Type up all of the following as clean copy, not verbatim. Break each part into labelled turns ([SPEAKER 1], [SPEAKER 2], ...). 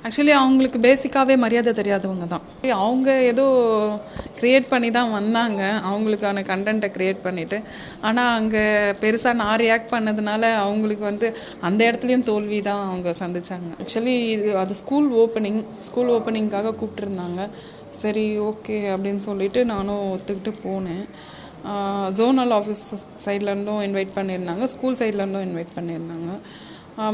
[SPEAKER 1] Actually அவங்களுக்கு பேசிக்காகவே மரியாதை தெரியாதவங்க தான். அவங்க ஏதோ க்ரியேட் பண்ணி தான் வந்தாங்க, அவங்களுக்கான கண்டென்ட்டை க்ரியேட் பண்ணிவிட்டு. ஆனால் அங்கே பெருசாக நான் ரியாக்ட் பண்ணதுனால அவங்களுக்கு அந்த இடத்துலையும் தோல்வி தான் அவங்க சந்தித்தாங்க. ஆக்சுவலி அது ஸ்கூல் ஓப்பனிங்காக கூப்பிட்டுருந்தாங்க. சரி ஓகே அப்படின்னு சொல்லிட்டு நானும் ஒத்துக்கிட்டு போனேன். ஜோனல் ஆஃபீஸ் சைட்லேருந்தும் இன்வைட் பண்ணியிருந்தாங்க, ஸ்கூல் சைட்லேருந்தும் இன்வைட் பண்ணியிருந்தாங்க.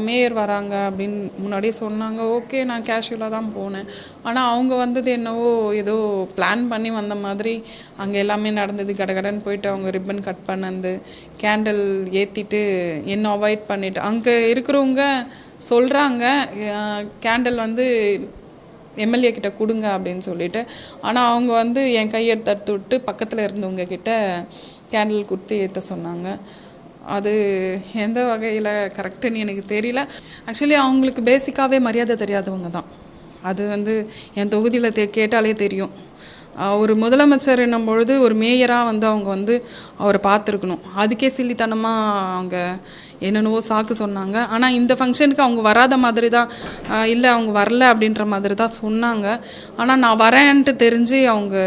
[SPEAKER 1] மேயர் வராங்க அப்படின்னு முன்னாடியே சொன்னாங்க. ஓகே, நான் கேஷுவலாக தான் போனேன். ஆனால் அவங்க வந்தது என்னவோ ஏதோ பிளான் பண்ணி வந்த மாதிரி அங்கே எல்லாமே நடந்தது. கடகடன்னு போயிட்டு அவங்க ரிப்பன் கட் பண்ணது, கேண்டில் ஏற்றிட்டு என்ன அவாய்ட் பண்ணிவிட்டு, அங்கே இருக்கிறவங்க சொல்கிறாங்க கேண்டில் எம்எல்ஏ கிட்ட கொடுங்க அப்படின்னு சொல்லிட்டு. ஆனால் அவங்க என் கையை தடுத்து விட்டு பக்கத்தில் இருந்தவங்க கிட்ட கேண்டில் கொடுத்து ஏற்ற சொன்னாங்க. அது எந்த வகையில் கரெக்டுன்னு எனக்கு தெரியல. ஆக்சுவலி அவங்களுக்கு பேசிக்காகவே மரியாதை தெரியாதவங்க தான். அது என் தொகுதியில் கேட்டாலே தெரியும். ஒரு முதலமைச்சர் என்னும் பொழுது ஒரு மேயராக அவங்க அவரை பார்த்துருக்கணும். அதுக்கே சில்லித்தனமாக அவங்க என்னென்னவோ சாக்கு சொன்னாங்க. ஆனால் இந்த ஃபங்க்ஷனுக்கு அவங்க வராத மாதிரி தான், இல்லை அவங்க வரல அப்படின்ற மாதிரி தான் சொன்னாங்க. ஆனால் நான் வரேன்ட்டு தெரிஞ்சு அவங்க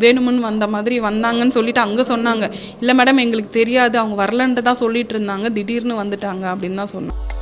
[SPEAKER 1] வேணுமுன்னு வந்த மாதிரி வந்தாங்கன்னு சொல்லிட்டு அங்கே சொன்னாங்க. இல்லை மேடம், எங்களுக்கு தெரியாது, அவங்க வரலன்ட்டு தான் சொல்லிட்டு இருந்தாங்க, திடீர்னு வந்துட்டாங்க அப்படின்னு தான் சொன்னாங்க.